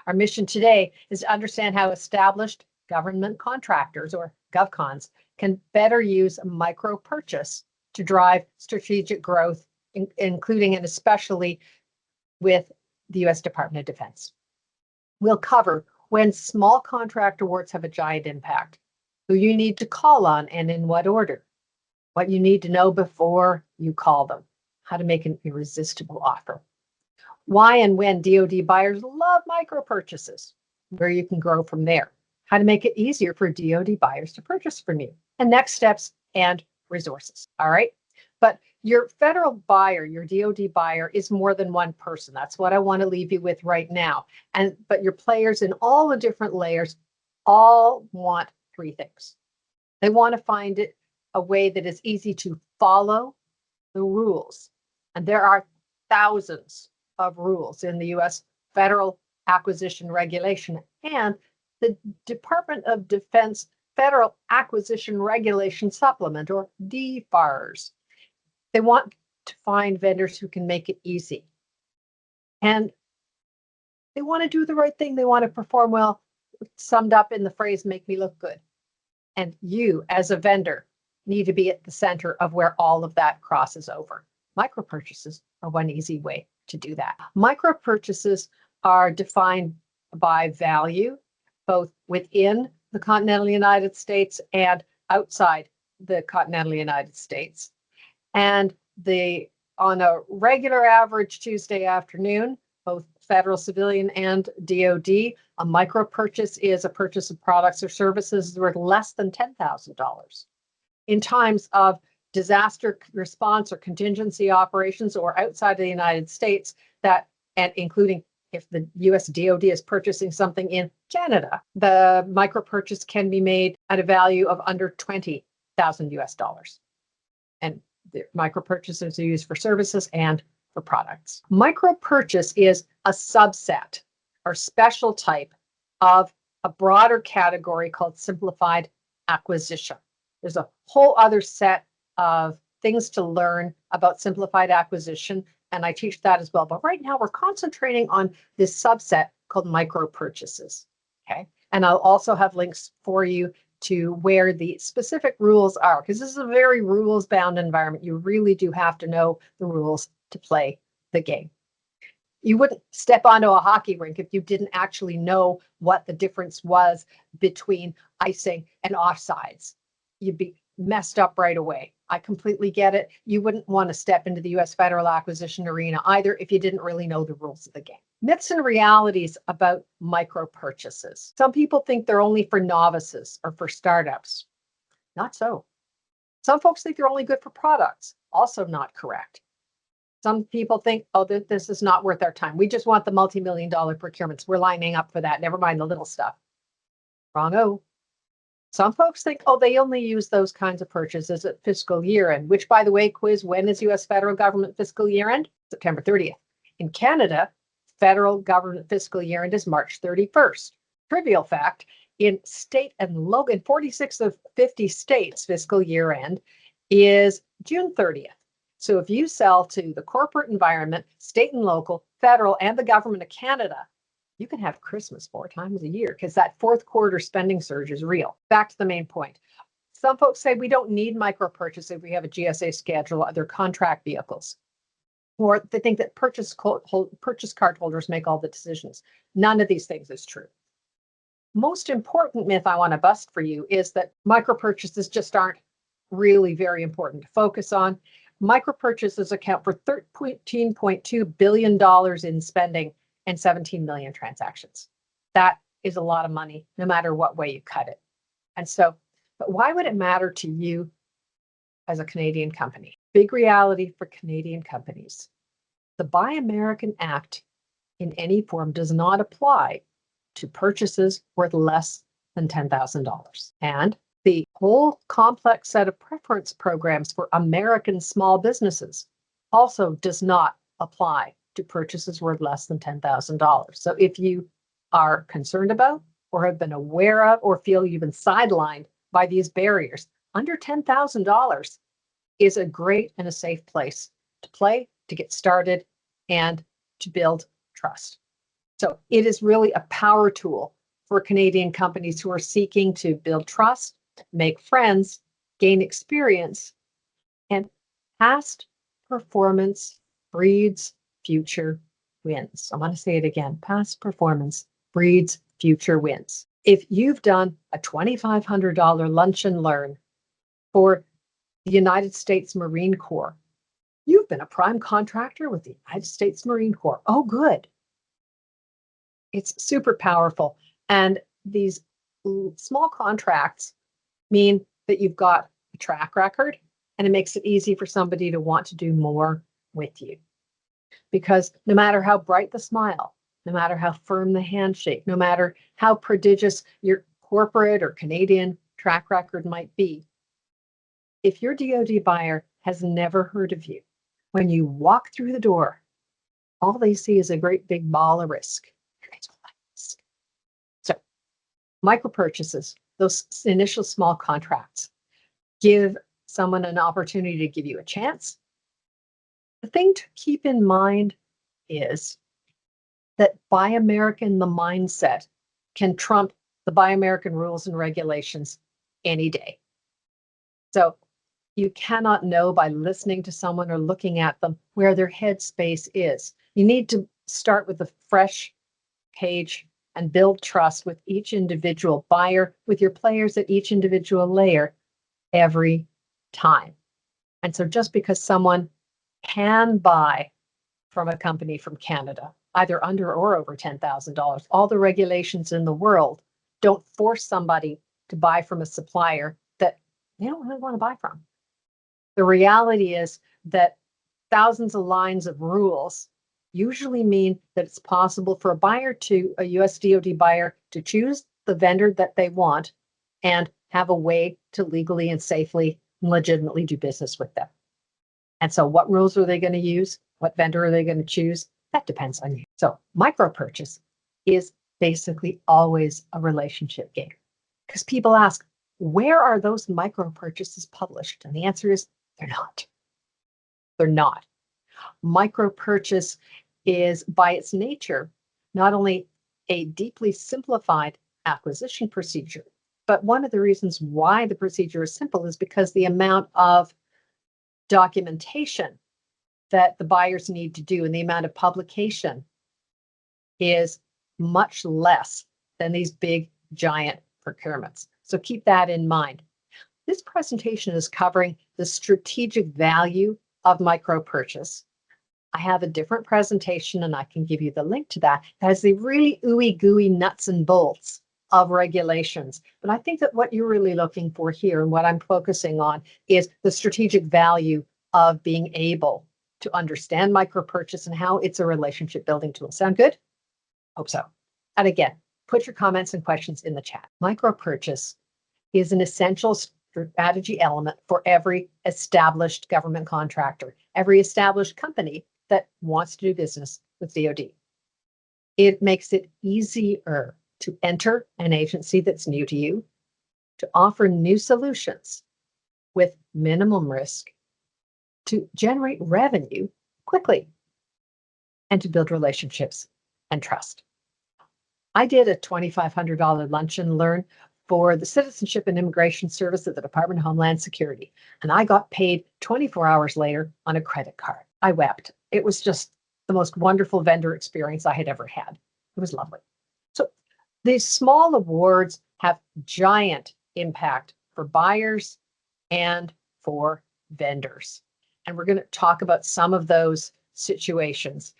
Our mission today is to understand how established government contractors, or GovCons, can better use micro-purchase to drive strategic growth, including and especially with the U.S. Department of Defense. We'll cover when small contract awards have a giant impact, who you need to call on and in what order, what you need to know before you call them, how to make an irresistible offer, why and when DoD buyers love micro-purchases, where you can grow from there, how to make it easier for DoD buyers to purchase from you, and next steps and resources. All right. But your federal buyer, your DoD buyer, is more than one person. That's what I want to leave you with right now. But your players in all the different layers all want three things. They want to find it a way that is easy to follow the rules. And there are thousands of rules in the U.S. Federal Acquisition Regulation and the Department of Defense Federal Acquisition Regulation Supplement, or DFARS. They want to find vendors who can make it easy. And they want to do the right thing. They want to perform well, summed up in the phrase, make me look good. And you, as a vendor, need to be at the center of where all of that crosses over. Micro purchases are one easy way to do that. Micro purchases are defined by value, both within the continental United States and outside the continental United States. And on a regular average Tuesday afternoon, both federal civilian and DoD, a micro purchase is a purchase of products or services worth less than $10,000. In times of disaster response or contingency operations or outside of the United States, and including if the US DoD is purchasing something in Canada, the micro purchase can be made at a value of under $20,000 US. And the micro purchases are used for services and for products. Micro purchase is a subset or special type of a broader category called simplified acquisition. There's a whole other set of things to learn about simplified acquisition, and I teach that as well. But right now we're concentrating on this subset called micro purchases. Okay. And I'll also have links for you to where the specific rules are, because this is a very rules-bound environment. You really do have to know the rules to play the game. You wouldn't step onto a hockey rink if you didn't actually know what the difference was between icing and offsides. You'd be messed up right away. I completely get it. You wouldn't want to step into the U.S. federal acquisition arena either if you didn't really know the rules of the game. Myths and realities about micro purchases. Some people think they're only for novices or for startups. Not so. Some folks think they're only good for products. Also not correct. Some people think, oh, this is not worth our time. We just want the multi-million-dollar procurements. We're lining up for that. Never mind the little stuff. Wrong-o. Some folks think, oh, they only use those kinds of purchases at fiscal year end, which, by the way, quiz, when is U.S. federal government fiscal year end? September 30th. In Canada, federal government fiscal year end is March 31st. Trivial fact, in state and local, in 46 of 50 states, fiscal year end is June 30th. So if you sell to the corporate environment, state and local, federal, and the government of Canada, you can have Christmas 4 times a year because that fourth quarter spending surge is real. Back to the main point. Some folks say we don't need micro purchase if we have a GSA schedule, other contract vehicles. Or they think that purchase card holders make all the decisions. None of these things is true. Most important myth I want to bust for you is that micro purchases just aren't really very important to focus on. Micro purchases account for $13.2 billion in spending and 17 million transactions. That is a lot of money, no matter what way you cut it. And so, but why would it matter to you as a Canadian company? Big reality for Canadian companies. The Buy American Act in any form does not apply to purchases worth less than $10,000. And the whole complex set of preference programs for American small businesses also does not apply to purchases worth less than $10,000. So if you are concerned about or have been aware of or feel you've been sidelined by these barriers, under $10,000 is a great and a safe place to play, to get started, and to build trust. So it is really a power tool for Canadian companies who are seeking to build trust, make friends, gain experience, and past performance breeds future wins. I want to say it again. Past performance breeds future wins. If you've done a $2,500 lunch and learn for the United States Marine Corps, you've been a prime contractor with the United States Marine Corps. Oh, good. It's super powerful. And these small contracts mean that you've got a track record, and it makes it easy for somebody to want to do more with you. Because no matter how bright the smile, no matter how firm the handshake, no matter how prodigious your corporate or Canadian track record might be, if your DoD buyer has never heard of you, when you walk through the door, all they see is a great big ball of risk. So micro purchases, those initial small contracts, give someone an opportunity to give you a chance. The thing to keep in mind is that Buy American, the mindset, can trump the Buy American rules and regulations any day. So you cannot know by listening to someone or looking at them where their headspace is. You need to start with a fresh page and build trust with each individual buyer, with your players at each individual layer every time. And so just because someone can buy from a company from Canada, either under or over $10,000, all the regulations in the world don't force somebody to buy from a supplier that they don't really want to buy from. The reality is that thousands of lines of rules usually mean that it's possible for a US DoD buyer to choose the vendor that they want and have a way to legally and safely and legitimately do business with them. And so what rules are they going to use? What vendor are they going to choose? That depends on you. So micro purchase is basically always a relationship game, because people ask, where are those micro purchases published? And the answer is they're not. They're not. Micro purchase is, by its nature, not only a deeply simplified acquisition procedure, but one of the reasons why the procedure is simple is because the amount of documentation that the buyers need to do and the amount of publication is much less than these big, giant procurements. So keep that in mind. This presentation is covering the strategic value of micro purchase. I have a different presentation, and I can give you the link to that. It has the really ooey gooey nuts and bolts of regulations. But I think that what you're really looking for here and what I'm focusing on is the strategic value of being able to understand micro purchase and how it's a relationship building tool. Sound good? Hope so. And again, put your comments and questions in the chat. Micro purchase is an essential strategy element for every established government contractor, every established company that wants to do business with DoD. It makes it easier to enter an agency that's new to you, to offer new solutions with minimum risk, to generate revenue quickly, and to build relationships and trust. I did a $2,500 lunch and learn for the Citizenship and Immigration Service at the Department of Homeland Security, and I got paid 24 hours later on a credit card. I wept. It was just the most wonderful vendor experience I had ever had. It was lovely. So these small awards have giant impact for buyers and for vendors. And we're going to talk about some of those situations.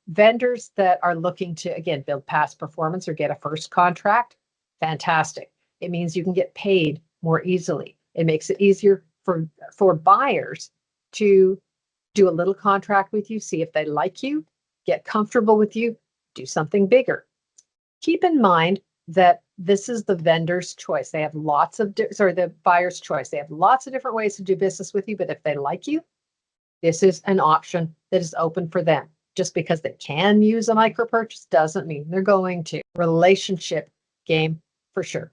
Vendors that are looking to, again, build past performance or get a first contract, fantastic. It means you can get paid more easily. It makes it easier for buyers to do a little contract with you, see if they like you, get comfortable with you, do something bigger. Keep in mind that this is the vendor's choice. They have lots of, the buyer's choice. They have lots of different ways to do business with you, but if they like you, this is an option that is open for them. Just because they can use a micro purchase doesn't mean they're going to. Relationship game for sure.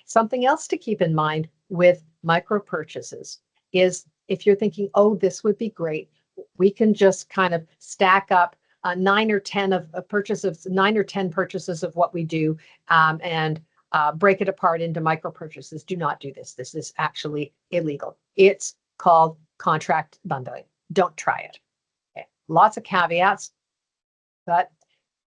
Something else to keep in mind with micro purchases is if you're thinking, oh, this would be great, we can just kind of stack up 9 or 10 of purchases, 9 or 10 purchases of what we do, and break it apart into micro purchases. Do not do this. This is actually illegal. It's called contract bundling. Don't try it. Okay. Lots of caveats, but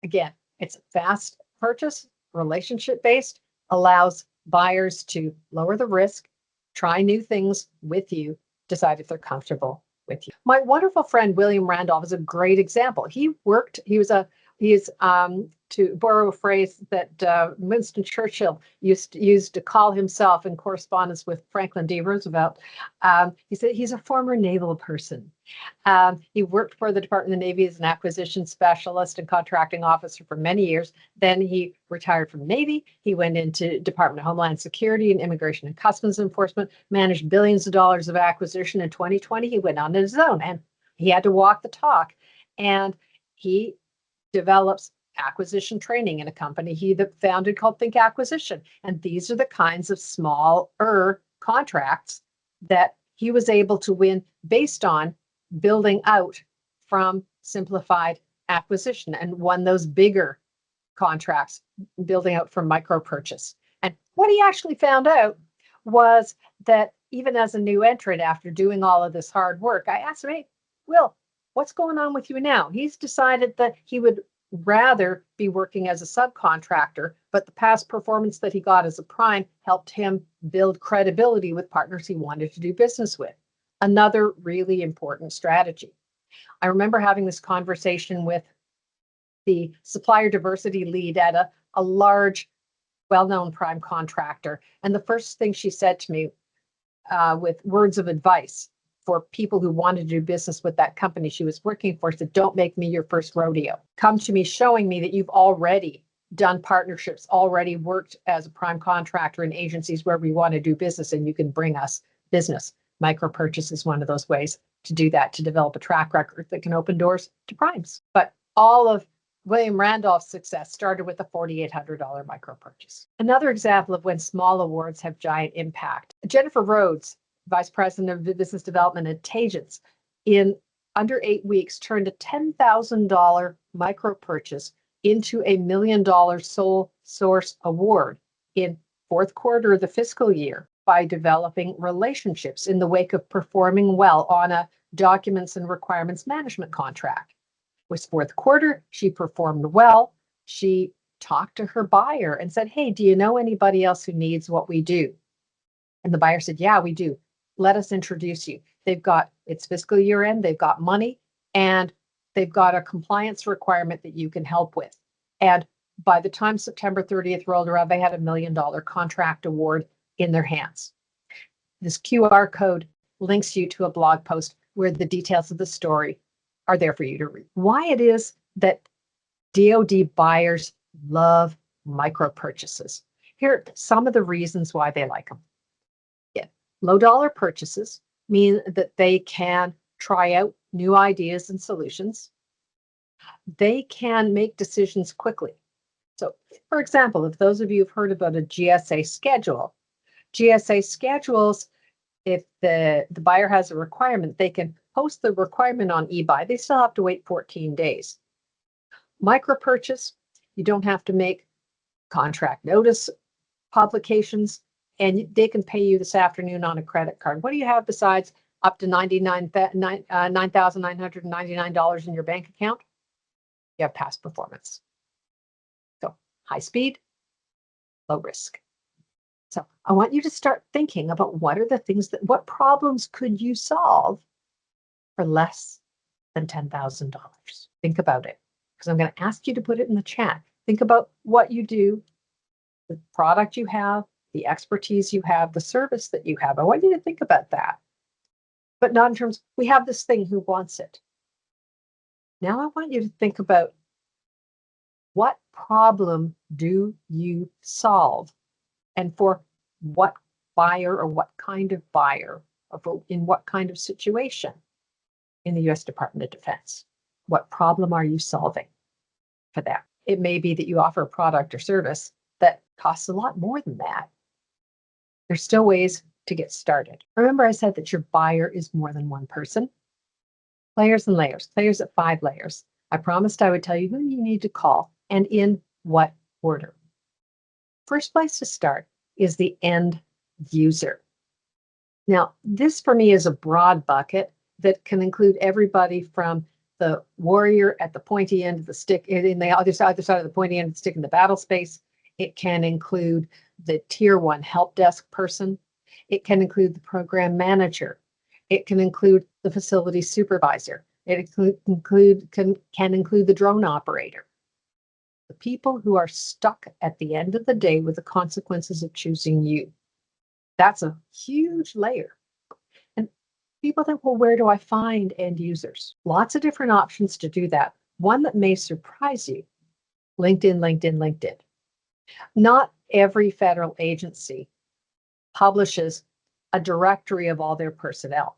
again, it's a fast purchase, relationship based, allows buyers to lower the risk, try new things with you, decide if they're comfortable with you. My wonderful friend William Randolph is a great example. He is to borrow a phrase that Winston Churchill used to call himself in correspondence with Franklin D. Roosevelt. He said he's a former naval person. He worked for the Department of the Navy as an acquisition specialist and contracting officer for many years. Then he retired from the Navy. He went into Department of Homeland Security and Immigration and Customs Enforcement, managed billions of dollars of acquisition. In 2020, he went on his own, and he had to walk the talk. And he develops acquisition training in a company he founded called Think Acquisition. And these are the kinds of smaller contracts that he was able to win based on building out from simplified acquisition, and won those bigger contracts building out from micro purchase. And what he actually found out was that even as a new entrant, after doing all of this hard work, I asked him, hey, Will, what's going on with you now? He's decided that he would rather be working as a subcontractor, but the past performance that he got as a prime helped him build credibility with partners he wanted to do business with. Another really important strategy. I remember having this conversation with the supplier diversity lead at a large, well-known prime contractor. And the first thing she said to me with words of advice for people who wanted to do business with that company she was working for, said, don't make me your first rodeo. Come to me showing me that you've already done partnerships, already worked as a prime contractor in agencies where we want to do business, and you can bring us business. Micro purchase is one of those ways to do that, to develop a track record that can open doors to primes. But all of William Randolph's success started with a $4,800 micro purchase. Another example of when small awards have giant impact. Jennifer Rhodes, Vice President of Business Development at Tagents, in under 8 weeks turned a $10,000 micro purchase into a $1 million sole source award in fourth quarter of the fiscal year by developing relationships in the wake of performing well on a documents and requirements management contract. With fourth quarter, she performed well. She talked to her buyer and said, hey, do you know anybody else who needs what we do? And the buyer said, yeah, we do. Let us introduce you. It's fiscal year end, they've got money, and they've got a compliance requirement that you can help with. And by the time September 30th rolled around, they had a $1 million contract award in their hands. This QR code links you to a blog post where the details of the story are there for you to read. Why it is that DoD buyers love micro purchases. Here are some of the reasons why they like them. Low dollar purchases mean that they can try out new ideas and solutions. They can make decisions quickly. So, for example, if those of you have heard about a GSA schedule, GSA schedules, if the buyer has a requirement, they can post the requirement on eBuy. They still have to wait 14 days. Micro purchase, you don't have to make contract notice publications, and they can pay you this afternoon on a credit card. What do you have besides up to $9,999 in your bank account? You have past performance. So high speed, low risk. So I want you to start thinking about what problems could you solve for less than $10,000? Think about it, because I'm going to ask you to put it in the chat. Think about what you do, the product you have, the expertise you have, the service that you have. I want you to think about that. But not in terms, we have this thing, who wants it? Now I want you to think about, what problem do you solve? And for what buyer, or what kind of buyer, or in what kind of situation in the U.S. Department of Defense? What problem are you solving for that? It may be that you offer a product or service that costs a lot more than that. There's still ways to get started. Remember, I said that your buyer is more than one person. Layers and layers, layers at 5 layers. I promised I would tell you who you need to call and in what order. First place to start is the end user. Now, this for me is a broad bucket that can include everybody from the warrior at the pointy end of the stick, in the other side of the pointy end of the stick in the battle space. It can include the tier 1 help desk person. It can include the program manager. It can include the facility supervisor. It can include the drone operator. The people who are stuck at the end of the day with the consequences of choosing you. That's a huge layer. And people think, well, where do I find end users? Lots of different options to do that. One that may surprise you, LinkedIn, LinkedIn, LinkedIn. Not every federal agency publishes a directory of all their personnel,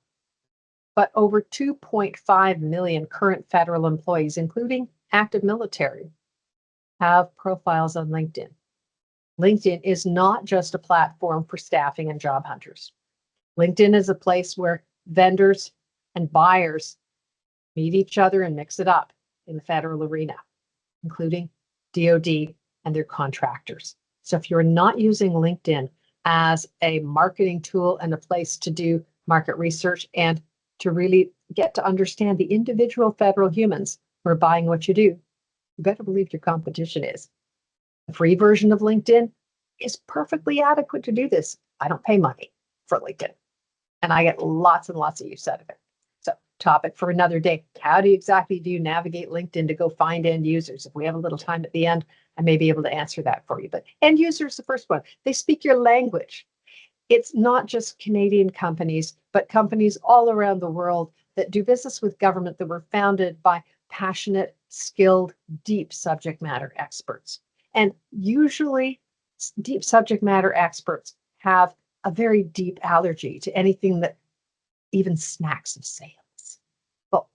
but over 2.5 million current federal employees, including active military, have profiles on LinkedIn. LinkedIn is not just a platform for staffing and job hunters. LinkedIn is a place where vendors and buyers meet each other and mix it up in the federal arena, including DoD and their contractors. So if you're not using LinkedIn as a marketing tool and a place to do market research and to really get to understand the individual federal humans who are buying what you do, you better believe your competition is. The free version of LinkedIn is perfectly adequate to do this. I don't pay money for LinkedIn, and I get lots and lots of use out of it. So, topic for another day. How do you navigate LinkedIn to go find end users? If we have a little time at the end, I may be able to answer that for you. But end users, the first one, they speak your language. It's not just Canadian companies, but companies all around the world that do business with government that were founded by passionate, skilled, deep subject matter experts. And usually deep subject matter experts have a very deep allergy to anything that even smacks of sales. But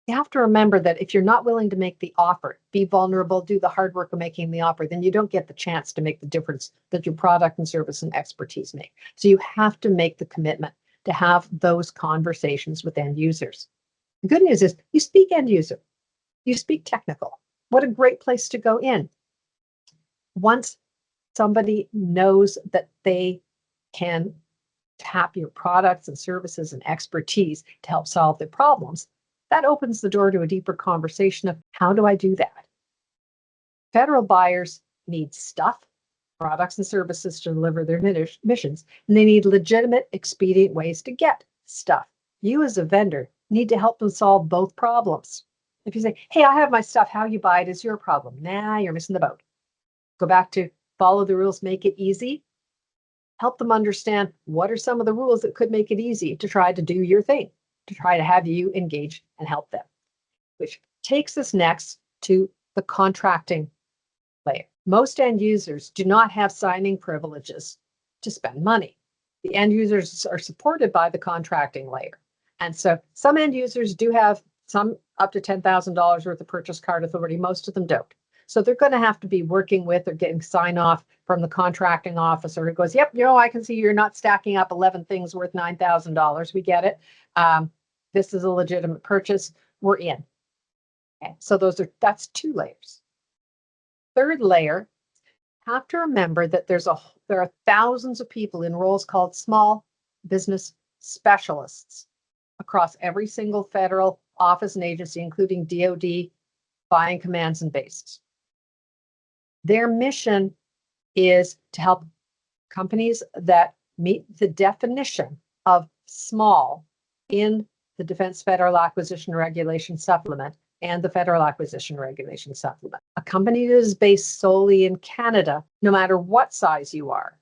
you have to remember that if you're not willing to make the offer, be vulnerable, do the hard work of making the offer, then you don't get the chance to make the difference that your product and service and expertise make. So you have to make the commitment to have those conversations with end users. The good news is you speak end user, you speak technical. What a great place to go in. Once somebody knows that they can tap your products and services and expertise to help solve their problems, that opens the door to a deeper conversation of how do I do that? Federal buyers need stuff, products and services to deliver their missions, and they need legitimate, expedient ways to get stuff. You as a vendor need to help them solve both problems. If you say, hey, I have my stuff, how you buy it is your problem. Nah, you're missing the boat. Go back to follow the rules, make it easy. Help them understand what are some of the rules that could make it easy to try to do your thing, to try to have you engage and help them. Which takes us next to the contracting layer. Most end users do not have signing privileges to spend money. The end users are supported by the contracting layer. And so some end users do have some up to $10,000 worth of purchase card authority. Most of them don't. So they're going to have to be working with or getting sign off from the contracting officer who goes, yep, I can see you're not stacking up 11 things worth $9,000. We get it. This is a legitimate purchase. We're in. Okay. So that's 2 layers. Third layer, have to remember that there are thousands of people in roles called small business specialists across every single federal office and agency, including DoD, buying commands and bases. Their mission is to help companies that meet the definition of small in the Defense Federal Acquisition Regulation Supplement and the Federal Acquisition Regulation Supplement. A company that is based solely in Canada, no matter what size you are,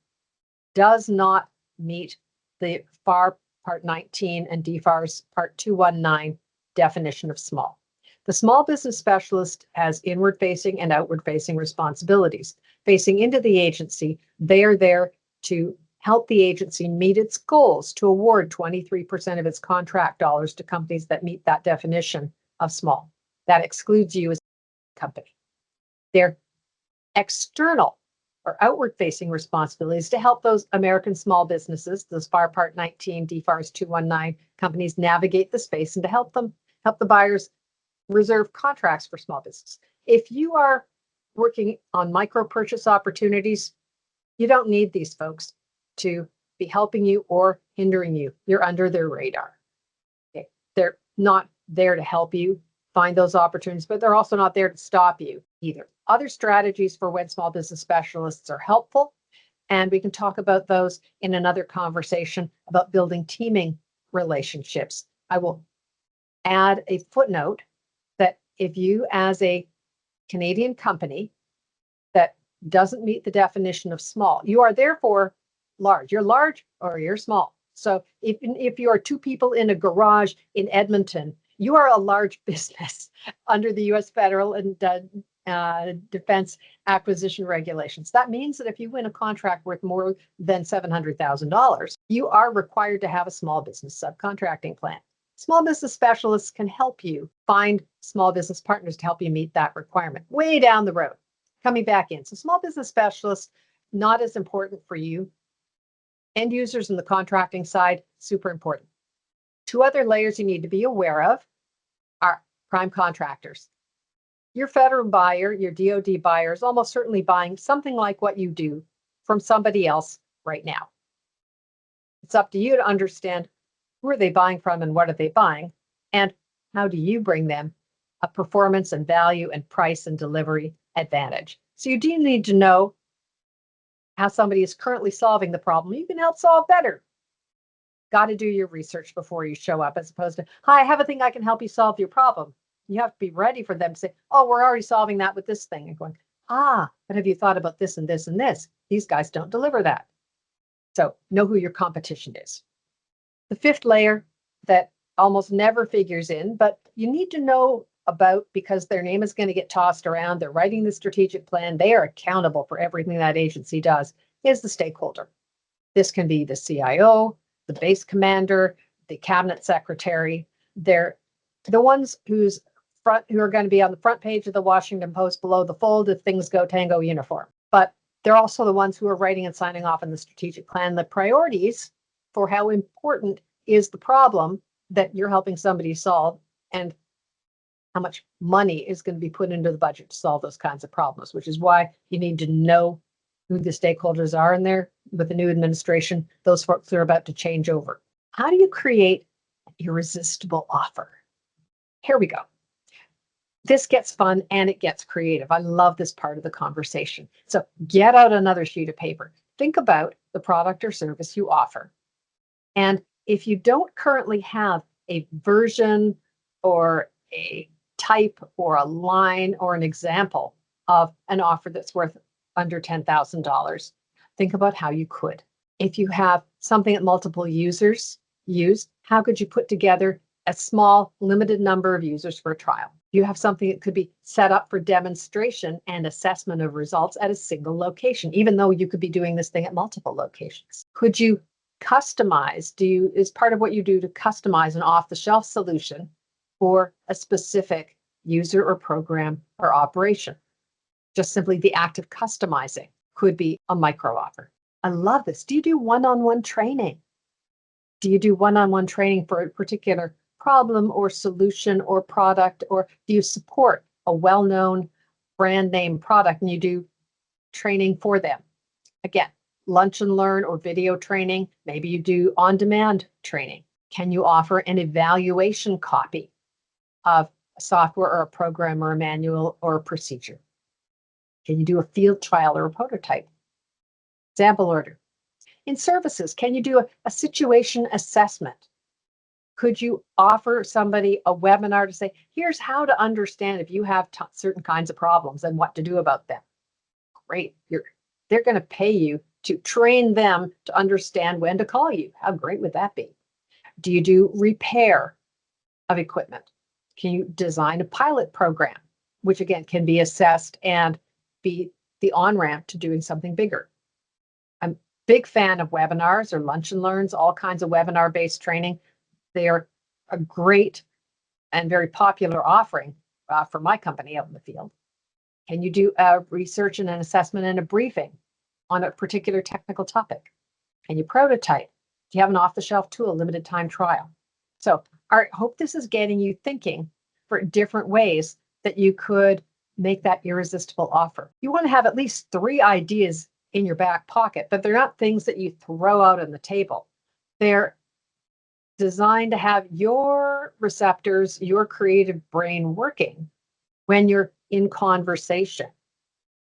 does not meet the FAR Part 19 and DFARS Part 219 definition of small. The small business specialist has inward-facing and outward-facing responsibilities. Facing into the agency, they are there to help the agency meet its goals to award 23% of its contract dollars to companies that meet that definition of small. That excludes you as a company. Their external or outward-facing responsibilities to help those American small businesses, those FAR Part 19, DFARS 219 companies navigate the space and to help the buyers reserve contracts for small business. If you are working on micro purchase opportunities, you don't need these folks to be helping you or hindering you. You're under their radar. Okay. They're not there to help you find those opportunities, but they're also not there to stop you either. Other strategies for when small business specialists are helpful, and we can talk about those in another conversation about building teaming relationships. I will add a footnote that if you, as a Canadian company that doesn't meet the definition of small, you are therefore large. You're large or you're small. So if you are two people in a garage in Edmonton, you are a large business under the U.S. federal and defense acquisition regulations. That means that if you win a contract worth more than $700,000, you are required to have a small business subcontracting plan. Small business specialists can help you find small business partners to help you meet that requirement way down the road, coming back in. So small business specialists, not as important for you. End users in the contracting side, super important. Two other layers you need to be aware of are prime contractors. Your federal buyer, your DoD buyer, is almost certainly buying something like what you do from somebody else right now. It's up to you to understand who are they buying from and what are they buying, and how do you bring them a performance and value and price and delivery advantage. So you do need to know how somebody is currently solving the problem you can help solve better. Got to do your research before you show up, as opposed to, hi, I have a thing I can help you solve your problem. You have to be ready for them to say, oh, we're already solving that with this thing. And going, but have you thought about this and this and this? These guys don't deliver that. So know who your competition is. The fifth layer that almost never figures in, but you need to know about because their name is going to get tossed around. They're writing the strategic plan. They are accountable for everything that agency does, is the stakeholder. This can be the CIO, the base commander, the cabinet secretary. They're the ones who are going to be on the front page of the Washington Post below the fold if things go tango uniform. But they're also the ones who are writing and signing off on the strategic plan, the priorities for how important is the problem that you're helping somebody solve, and how much money is going to be put into the budget to solve those kinds of problems, which is why you need to know who the stakeholders are in there. With the new administration, those folks are about to change over. How do you create an irresistible offer? Here we go. This gets fun and it gets creative. I love this part of the conversation. So get out another sheet of paper. Think about the product or service you offer. And if you don't currently have a version or a type or a line or an example of an offer that's worth under $10,000, think about how you could. If you have something that multiple users use, how could you put together a small, limited number of users for a trial? You have something that could be set up for demonstration and assessment of results at a single location, even though you could be doing this thing at multiple locations. Could you customize? Is part of what you do to customize an off-the-shelf solution for a specific user or program or operation? Just simply the act of customizing could be a micro offer. I love this. Do you do one-on-one training? Do you do one-on-one training for a particular problem or solution or product, or do you support a well-known brand name product and you do training for them? Again, lunch and learn or video training. Maybe you do on-demand training. Can you offer an evaluation copy of a software or a program or a manual or a procedure? Can you do a field trial or a prototype? Sample order. In services, can you do a situation assessment? Could you offer somebody a webinar to say, here's how to understand if you have certain kinds of problems and what to do about them? Great. They're going to pay you to train them to understand when to call you. How great would that be? Do you do repair of equipment? Can you design a pilot program, which again can be assessed and be the on-ramp to doing something bigger? I'm a big fan of webinars or lunch and learns, all kinds of webinar-based training. They are a great and very popular offering for my company out in the field. Can you do a research and an assessment and a briefing on a particular technical topic? Can you prototype? Do you have an off-the-shelf tool, limited time trial? So I hope this is getting you thinking for different ways that you could make that irresistible offer. You want to have at least 3 ideas in your back pocket, but they're not things that you throw out on the table. They're designed to have your receptors, your creative brain working when you're in conversation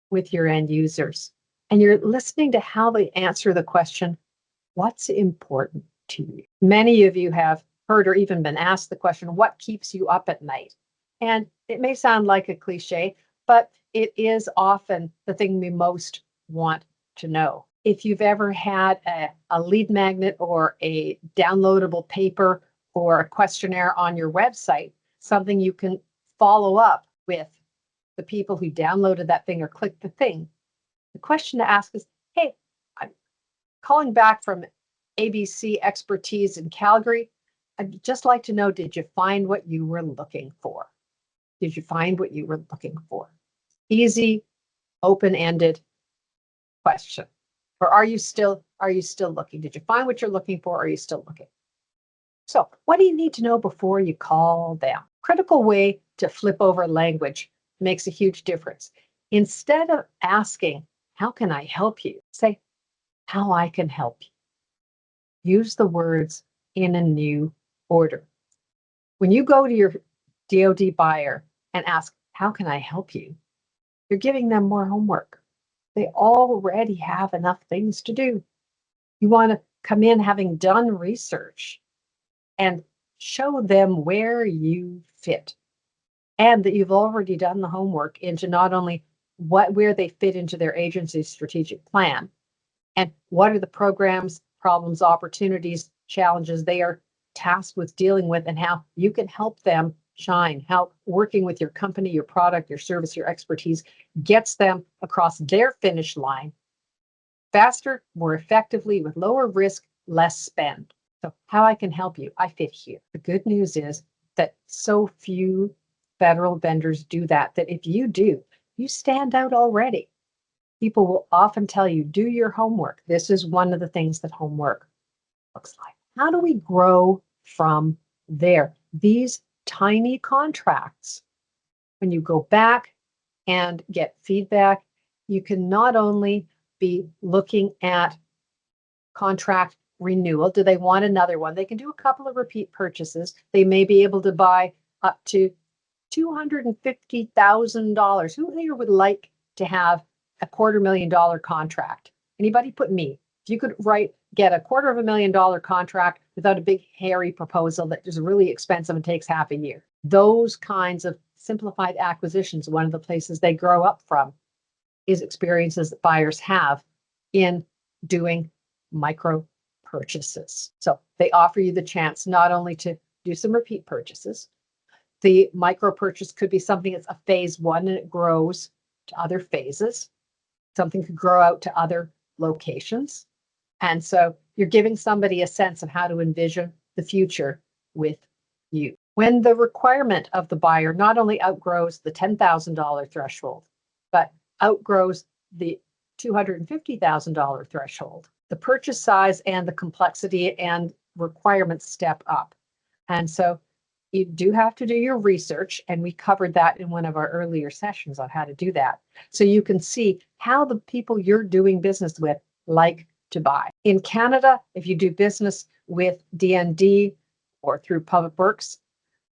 with your end users. And you're listening to how they answer the question, what's important to you? Many of you have heard or even been asked the question, what keeps you up at night? And it may sound like a cliche, but it is often the thing we most want to know. If you've ever had a lead magnet or a downloadable paper or a questionnaire on your website, something you can follow up with the people who downloaded that thing or clicked the thing, the question to ask is, hey, I'm calling back from ABC Expertise in Calgary. I'd just like to know, did you find what you were looking for? Did you find what you were looking for? Easy, open-ended question. Or are you still looking? Did you find what you're looking for? Or are you still looking? So what do you need to know before you call them? Critical way to flip over language makes a huge difference. Instead of asking, how can I help you? Say, how I can help you. Use the words in a new order. When you go to your DoD buyer and ask, how can I help you? You're giving them more homework. They already have enough things to do. You want to come in having done research and show them where you fit and that you've already done the homework into not only where they fit into their agency's strategic plan and what are the programs, problems, opportunities, challenges they are tasked with dealing with and how you can help them shine, how working with your company, your product, your service, your expertise gets them across their finish line faster, more effectively, with lower risk, less spend. So how I can help you, I fit here. The good news is that so few federal vendors do that if you do, you stand out already. People will often tell you, do your homework. This is one of the things that homework looks like. How do we grow from there? These tiny contracts, when you go back and get feedback, you can not only be looking at contract renewal. Do they want another one? They can do a couple of repeat purchases. They may be able to buy up to $250,000. Who here would like to have a $250,000 contract? Anybody put me? If you could get a $250,000 contract without a big hairy proposal that is really expensive and takes half a year. Those kinds of simplified acquisitions, one of the places they grow up from is experiences that buyers have in doing micro purchases. So they offer you the chance not only to do some repeat purchases. The micro purchase could be something that's a phase 1 and it grows to other phases. Something could grow out to other locations. And so you're giving somebody a sense of how to envision the future with you. When the requirement of the buyer not only outgrows the $10,000 threshold, but outgrows the $250,000 threshold, the purchase size and the complexity and requirements step up. And so you do have to do your research, and we covered that in one of our earlier sessions on how to do that. So you can see how the people you're doing business with like to buy. In Canada, if you do business with DND or through Public Works,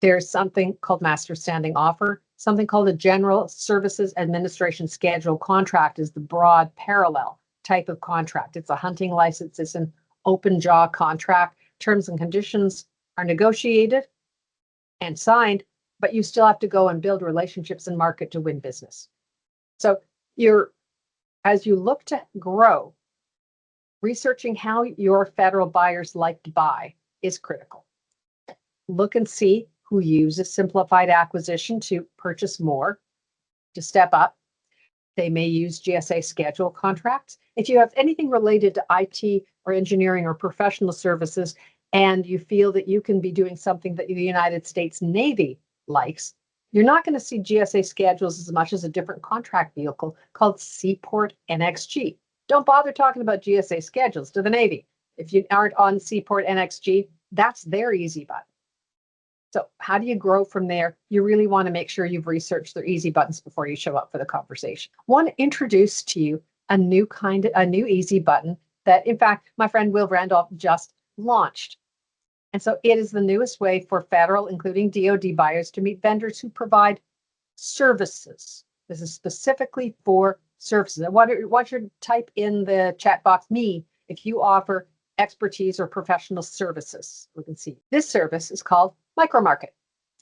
there's something called Master Standing Offer. Something called a General Services Administration Schedule contract is the broad parallel type of contract. It's a hunting license. It's an open jaw contract. Terms and conditions are negotiated and signed, but you still have to go and build relationships and market to win business. So as you look to grow, researching how your federal buyers like to buy is critical. Look and see who uses simplified acquisition to purchase more, to step up. They may use GSA schedule contracts. If you have anything related to IT or engineering or professional services, and you feel that you can be doing something that the United States Navy likes, you're not going to see GSA schedules as much as a different contract vehicle called Seaport NXG. Don't bother talking about GSA schedules to the Navy. If you aren't on Seaport NXG, that's their easy button. So how do you grow from there? You really want to make sure you've researched their easy buttons before you show up for the conversation. I want to introduce to you a new easy button that, in fact, my friend Will Randolph just launched. And so it is the newest way for federal, including DoD buyers, to meet vendors who provide services. This is specifically for services. I want you to type in the chat box, me, if you offer expertise or professional services. We can see this service is called micro-market.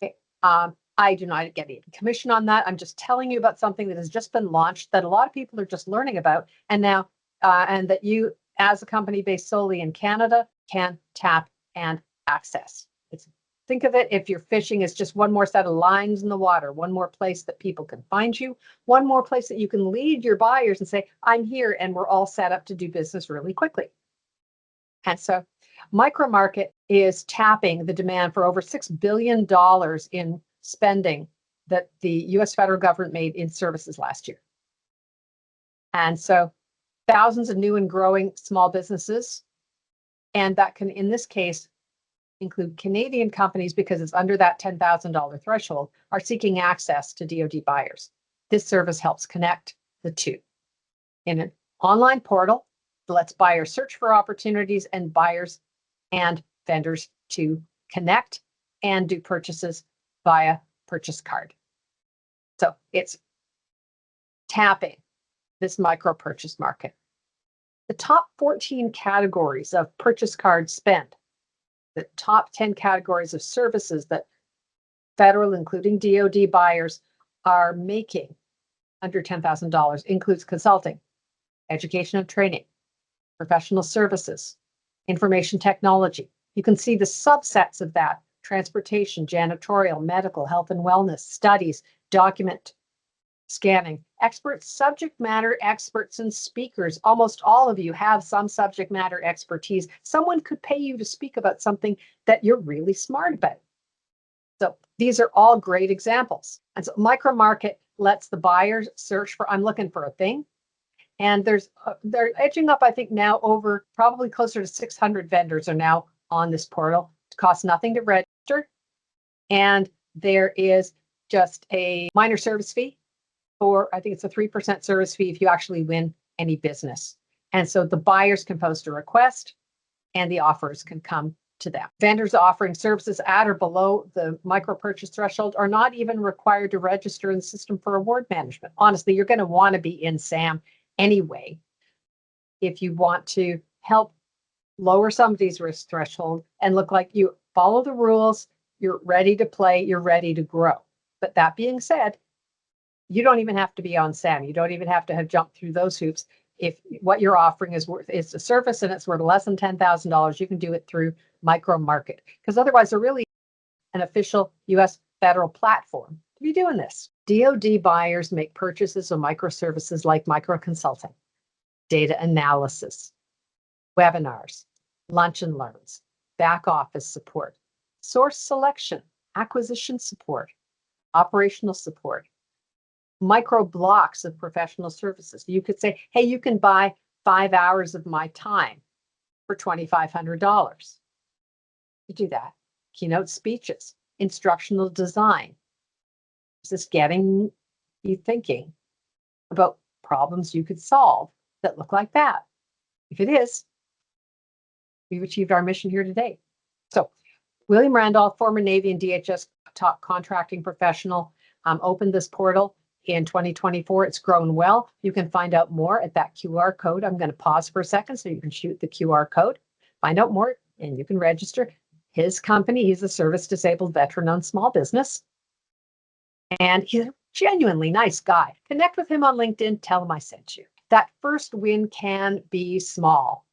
Okay. I do not get any commission on that. I'm just telling you about something that has just been launched that a lot of people are just learning about, and now, and that you, as a company based solely in Canada, can tap and access. Think of it, if you're fishing, as just one more set of lines in the water, one more place that people can find you, one more place that you can lead your buyers and say, I'm here, and we're all set up to do business really quickly. And so micro-market is tapping the demand for over $6 billion in spending that the US federal government made in services last year. And so thousands of new and growing small businesses, and that can, in this case, include Canadian companies, because it's under that $10,000 threshold, are seeking access to DoD buyers. This service helps connect the two in an online portal that lets buyers search for opportunities and buyers and vendors to connect and do purchases via purchase card. So it's tapping this micro purchase market. The top 14 categories of purchase card spend, the top 10 categories of services that federal, including DoD buyers, are making under $10,000 includes consulting, education and training, professional services, information technology. You can see the subsets of that: transportation, janitorial, medical, health and wellness, studies, document scanning, experts, subject matter experts and speakers. Almost all of you have some subject matter expertise. Someone could pay you to speak about something that you're really smart about. So these are all great examples. And so micro-market lets the buyers search for, I'm looking for a thing. And they're edging up, I think now over probably closer to 600 vendors are now on this portal. It costs nothing to register. And there is just a minor service fee, or I think it's a 3% service fee if you actually win any business. And so the buyers can post a request and the offers can come to them. Vendors offering services at or below the micro purchase threshold are not even required to register in the system for award management. Honestly, you're going to want to be in SAM anyway if you want to help lower somebody's risk threshold and look like you follow the rules, you're ready to play, you're ready to grow. But that being said, you don't even have to be on SAM. You don't even have to have jumped through those hoops. If what you're offering is a service and it's worth less than $10,000, you can do it through micro-market, because otherwise they're really an official US federal platform to be doing this. DoD buyers make purchases of microservices like micro-consulting, data analysis, webinars, lunch and learns, back office support, source selection, acquisition support, operational support, micro blocks of professional services. You could say, hey, you can buy 5 hours of my time for $2,500. You do that. Keynote speeches, instructional design. Is this getting you thinking about problems you could solve that look like that? If it is, we've achieved our mission here today. So William Randolph, former Navy and DHS top contracting professional, opened this portal in 2024. It's grown well. You can find out more at that QR code. I'm going to pause for a second so you can shoot the QR code, find out more, and you can register. His company, he's a service disabled veteran-owned small business, and he's a genuinely nice guy. Connect with him on LinkedIn, tell him I sent you. That first win can be small,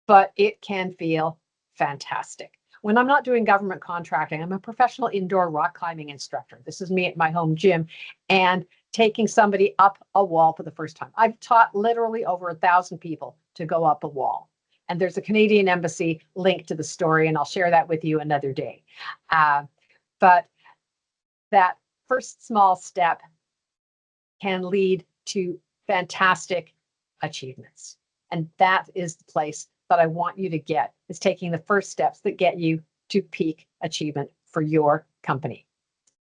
but it can feel fantastic. When I'm not doing government contracting, I'm a professional indoor rock climbing instructor. This is me at my home gym and taking somebody up a wall for the first time. I've taught literally over 1,000 people to go up a wall. And there's a Canadian Embassy link to the story, and I'll share that with you another day. But that first small step can lead to fantastic achievements. And that is the place that I want you to get, is taking the first steps that get you to peak achievement for your company.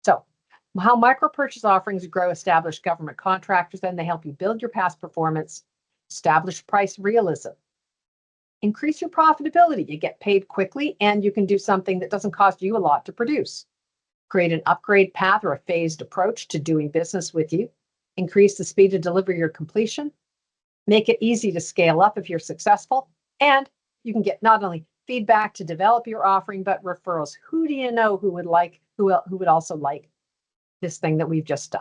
So how micro-purchase offerings grow established government contractors, then they help you build your past performance, establish price realism, increase your profitability. You get paid quickly and you can do something that doesn't cost you a lot to produce. Create an upgrade path or a phased approach to doing business with you. Increase the speed to deliver your completion. Make it easy to scale up if you're successful. And you can get not only feedback to develop your offering, but referrals. Who do you know who would also like this thing that we've just done?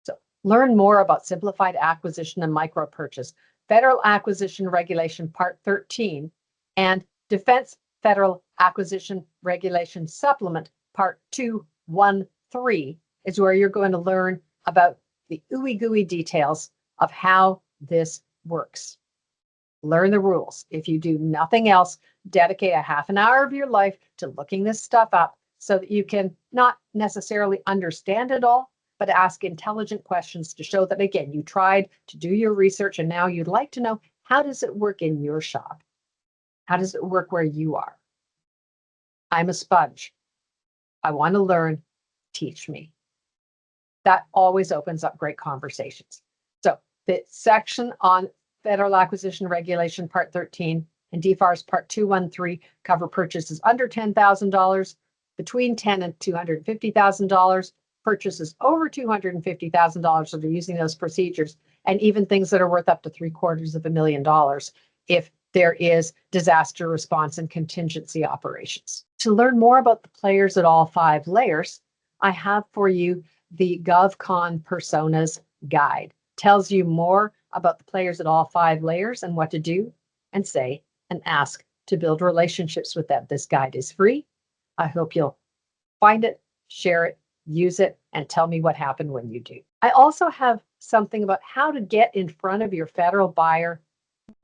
So learn more about simplified acquisition and micro purchase, Federal Acquisition Regulation Part 13, and Defense Federal Acquisition Regulation Supplement Part 213 is where you're going to learn about the ooey gooey details of how this works. Learn the rules. If you do nothing else, dedicate a half an hour of your life to looking this stuff up so that you can not necessarily understand it all, but ask intelligent questions to show that, again, you tried to do your research and now you'd like to know, how does it work in your shop? How does it work where you are? I'm a sponge. I want to learn. Teach me. That always opens up great conversations. So the section on Federal Acquisition Regulation Part 13 and DFARS Part 213 cover purchases under $10,000, between $10,000 and $250,000, purchases over $250,000 if they're using those procedures, and even things that are worth up to $750,000 if there is disaster response and contingency operations. To learn more about the players at all 5 layers, I have for you the GovCon Personas Guide. Tells you more about the players at all 5 layers and what to do and say and ask to build relationships with them. This guide is free. I hope you'll find it, share it, use it, and tell me what happened when you do. I also have something about how to get in front of your federal buyer,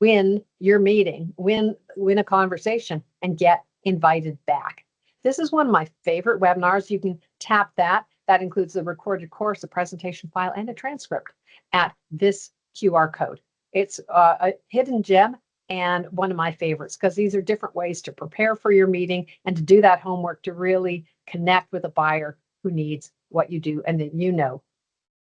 win your meeting, win a conversation, and get invited back. This is one of my favorite webinars. You can tap that. That includes the recorded course, a presentation file, and a transcript at this QR code. It's a hidden gem and one of my favorites because these are different ways to prepare for your meeting and to do that homework to really connect with a buyer who needs what you do and that you know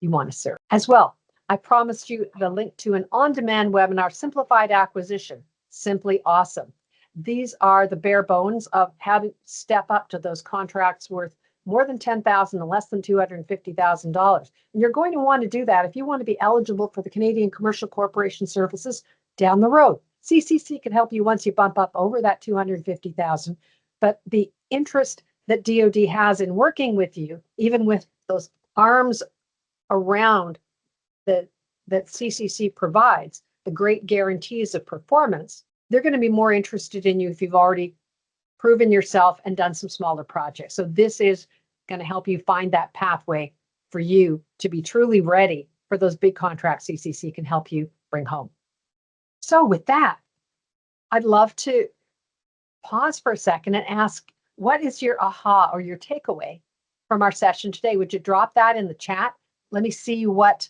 you want to serve. As well, I promised you the link to an on-demand webinar, Simplified Acquisition, Simply Awesome. These are the bare bones of how to step up to those contracts worth more than $10,000 and less than $250,000. And you're going to want to do that if you want to be eligible for the Canadian Commercial Corporation Services down the road. CCC can help you once you bump up over that $250,000, but the interest that DoD has in working with you, even with those arms around that CCC provides, the great guarantees of performance, they're going to be more interested in you if you've already proven yourself and done some smaller projects. So this is going to help you find that pathway for you to be truly ready for those big contracts CCC can help you bring home. So with that, I'd love to pause for a second and ask, what is your aha or your takeaway from our session today? Would you drop that in the chat? Let me see what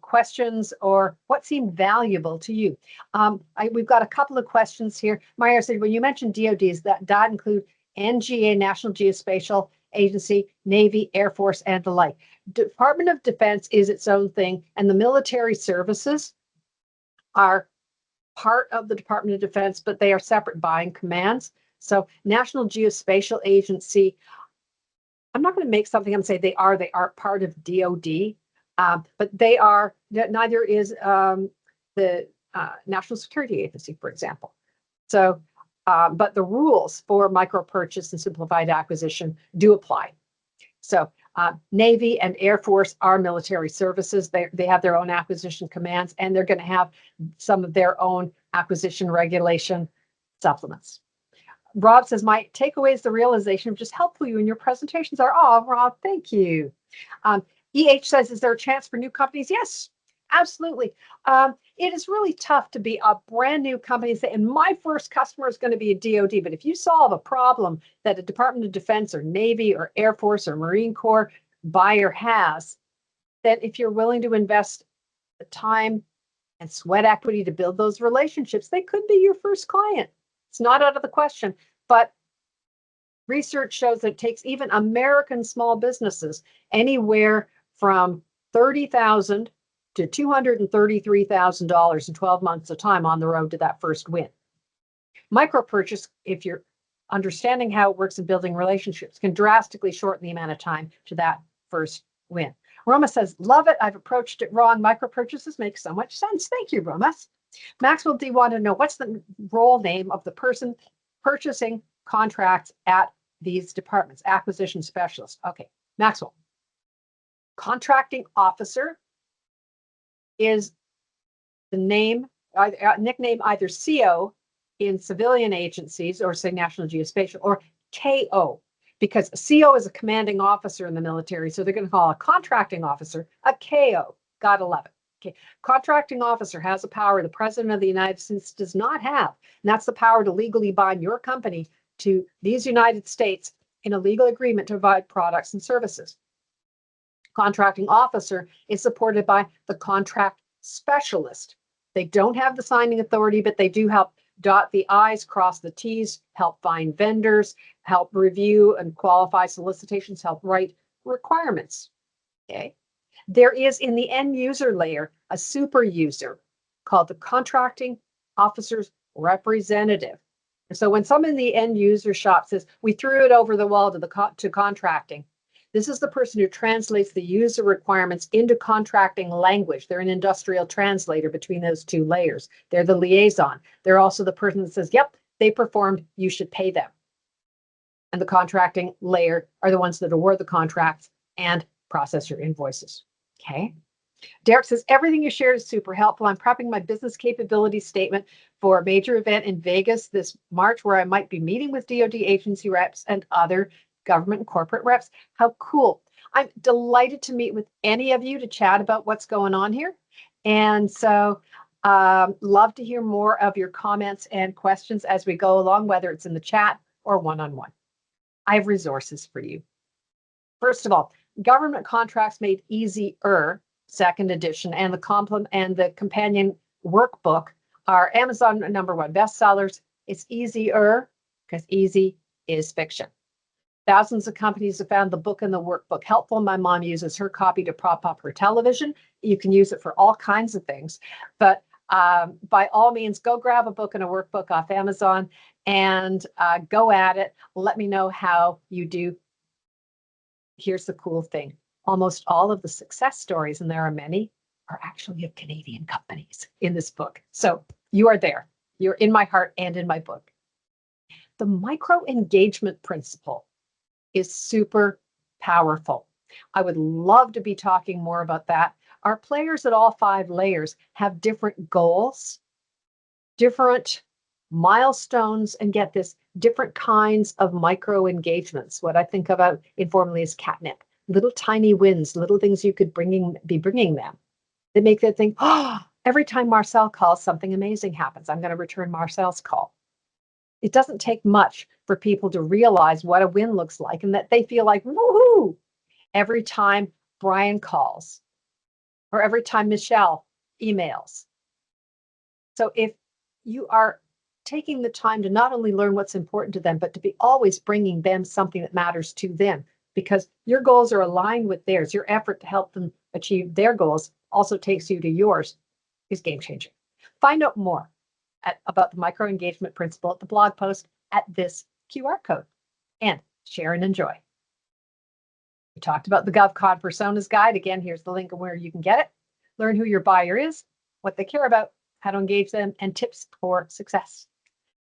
questions or what seemed valuable to you. We've got a couple of questions here. Maya said, when you mentioned DoDs, that include NGA, National Geospatial Agency, Navy, Air Force, and the like. Department of Defense is its own thing, and the military services are part of the Department of Defense, but they are separate buying commands. So National Geospatial Agency, I'm not going to make something up and say they are part of DoD. But they are, neither is the National Security Agency, for example. So, but the rules for micro-purchase and simplified acquisition do apply. So Navy and Air Force are military services. They have their own acquisition commands, and they're going to have some of their own acquisition regulation supplements. Rob says, my takeaway is the realization of just how helpful you and your presentations are. Oh, Rob, thank you. EH says, is there a chance for new companies? Yes, absolutely. It is really tough to be a brand new company and say, and my first customer is going to be a DoD. But if you solve a problem that a Department of Defense or Navy or Air Force or Marine Corps buyer has, then if you're willing to invest the time and sweat equity to build those relationships, they could be your first client. It's not out of the question, but Research shows that it takes even American small businesses anywhere from $30,000 to $233,000 in 12 months of time on the road to that first win. Micro purchase, if you're understanding how it works in building relationships, can drastically shorten the amount of time to that first win. Roma says, love it. I've approached it wrong. Micro purchases make so much sense. Thank you, Roma. Maxwell D wanted to know, what's the role name of the person purchasing contracts at these departments? Acquisition specialist. Okay, Maxwell. Contracting officer is the name, nickname either CO in civilian agencies, or say National Geospatial, or KO, because CO is a commanding officer in the military, so they're going to call a contracting officer a KO. Gotta love it. Okay, contracting officer has a power the President of the United States does not have, and that's the power to legally bind your company to these United States in a legal agreement to provide products and services. Contracting officer is supported by the contract specialist. They don't have the signing authority, but they do help dot the I's, cross the T's, help find vendors, help review and qualify solicitations, help write requirements. Okay. There is in the end user layer a super user called the contracting officer's representative. And so when someone in the end user shop says, we threw it over the wall to contracting, this is the person who translates the user requirements into contracting language. They're an industrial translator between those two layers. They're the liaison. They're also the person that says, yep, they performed, you should pay them. And the contracting layer are the ones that award the contracts and process your invoices. Okay. Derek says, everything you shared is super helpful. I'm prepping my business capability statement for a major event in Vegas this March, where I might be meeting with DoD agency reps and other government and corporate reps. How cool. I'm delighted to meet with any of you to chat about what's going on here. And so love to hear more of your comments and questions as we go along, whether it's in the chat or one-on-one. I have resources for you. First of all, Government Contracts Made Easier, second edition, and the companion workbook are Amazon #1 bestsellers. It's easier because easy is fiction. Thousands of companies have found the book and the workbook helpful. My mom uses her copy to prop up her television. You can use it for all kinds of things, but by all means, go grab a book and a workbook off Amazon and go at it. Let me know how you do. Here's the cool thing. Almost all of the success stories, and there are many, are actually of Canadian companies in this book. So you are there. You're in my heart and in my book. The micro-engagement principle is super powerful. I would love to be talking more about that. Our players at all 5 layers have different goals, different milestones, and get this, different kinds of micro engagements. What I think about informally is catnip, little tiny wins, little things you could be bringing them. They make them think, oh, every time Marcel calls, something amazing happens. I'm going to return Marcel's call. It doesn't take much for people to realize what a win looks like and that they feel like, woohoo, every time Brian calls or every time Michelle emails. So if you are taking the time to not only learn what's important to them, but to be always bringing them something that matters to them, because your goals are aligned with theirs, your effort to help them achieve their goals also takes you to yours, is game changing. Find out more about the micro engagement principle at the blog post at this QR code, and share and enjoy. We talked about the GovCon Personas Guide. Again, here's the link of where you can get it. Learn who your buyer is, what they care about, how to engage them, and tips for success.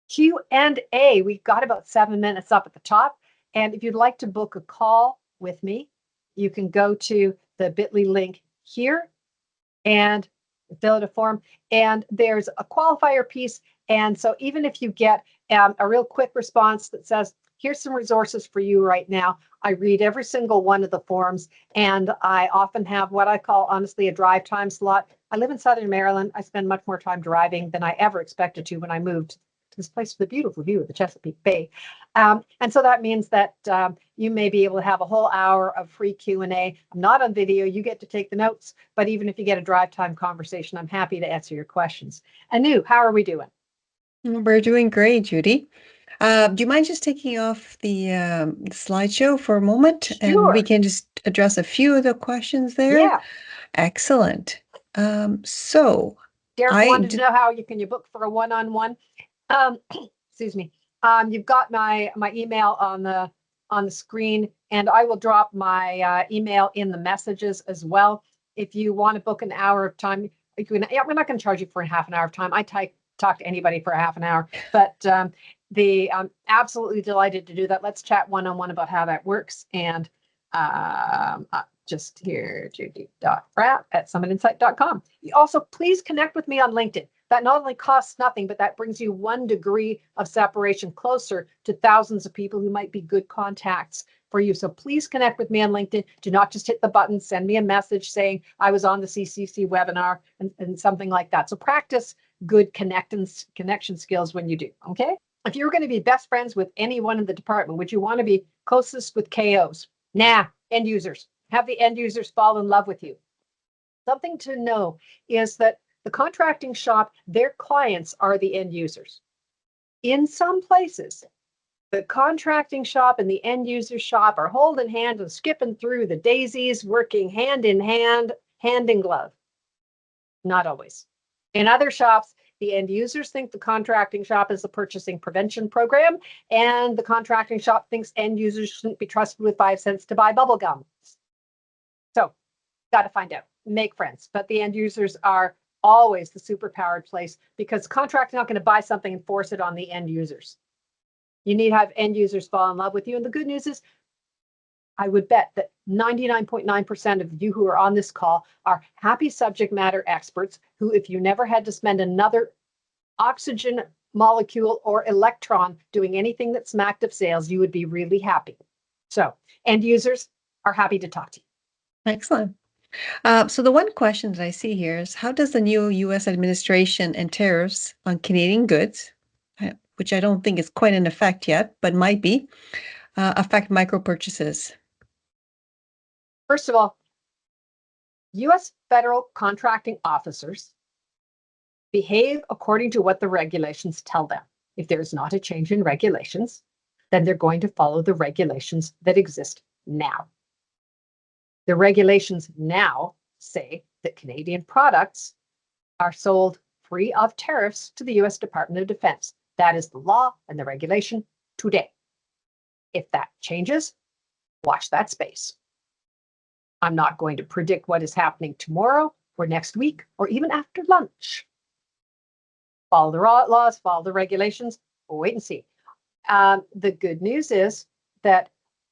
Q&A. We've got about 7 minutes up at the top. And if you'd like to book a call with me, you can go to the bit.ly link here and fill out a form. And there's a qualifier piece. And so even if you get a real quick response that says, here's some resources for you right now, I read every single one of the forms, and I often have what I call, honestly, a drive time slot. I live in Southern Maryland. I spend much more time driving than I ever expected to when I moved to this place with a beautiful view of the Chesapeake Bay. And so that means that you may be able to have a whole hour of free Q&A. I'm not on video. You get to take the notes. But even if you get a drive time conversation, I'm happy to answer your questions. Anu, how are we doing? We're doing great, Judy. Do you mind just taking off the slideshow for a moment? And we Sure. can just address a few of the questions there? Yeah. Excellent. So Derek wanted to know how you book for a one-on-one. Excuse me. You've got my email on the screen, and I will drop my email in the messages as well. If you want to book an hour of time, you can. Yeah, we're not going to charge you for half an hour of time. I talk to anybody for a half an hour, but I'm absolutely delighted to do that. Let's chat one-on-one about how that works. And just here, judy.bradt@summitinsight.com. Also, please connect with me on LinkedIn. That not only costs nothing, but that brings you 1 degree of separation closer to thousands of people who might be good contacts for you. So please connect with me on LinkedIn. Do not just hit the button, send me a message saying I was on the CCC webinar and something like that. So practice good connection skills when you do, okay? If you're going to be best friends with anyone in the department, would you want to be closest with KOs? Nah, end users. Have the end users fall in love with you. Something to know is that the contracting shop, their clients are the end users. In some places, the contracting shop and the end user shop are holding hands and skipping through the daisies, working hand in hand, hand in glove. Not always. In other shops, the end users think the contracting shop is the purchasing prevention program, and the contracting shop thinks end users shouldn't be trusted with 5 cents to buy bubble gum. So, got to find out, make friends. But the end users are always the superpowered place, because contract's not going to buy something and force it on the end users. You need to have end users fall in love with you. And the good news is, I would bet that 99.9% of you who are on this call are happy subject matter experts who, if you never had to spend another oxygen molecule or electron doing anything that smacked of sales, you would be really happy. So end users are happy to talk to you. Excellent. So the one question that I see here is, how does the new U.S. administration and tariffs on Canadian goods, which I don't think is quite in effect yet, but might be, affect micro purchases? First of all, U.S. federal contracting officers behave according to what the regulations tell them. If there's not a change in regulations, then they're going to follow the regulations that exist now. The regulations now say that Canadian products are sold free of tariffs to the U.S. Department of Defense. That is the law and the regulation today. If that changes, watch that space. I'm not going to predict what is happening tomorrow or next week or even after lunch. Follow the laws, follow the regulations, we'll wait and see. The good news is that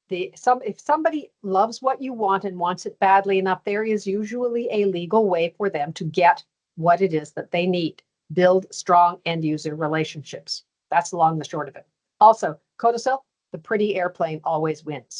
if somebody loves what you want and wants it badly enough, there is usually a legal way for them to get what it is that they need. Build strong end user relationships. That's the long and the short of it. Also, codicil, the pretty airplane always wins.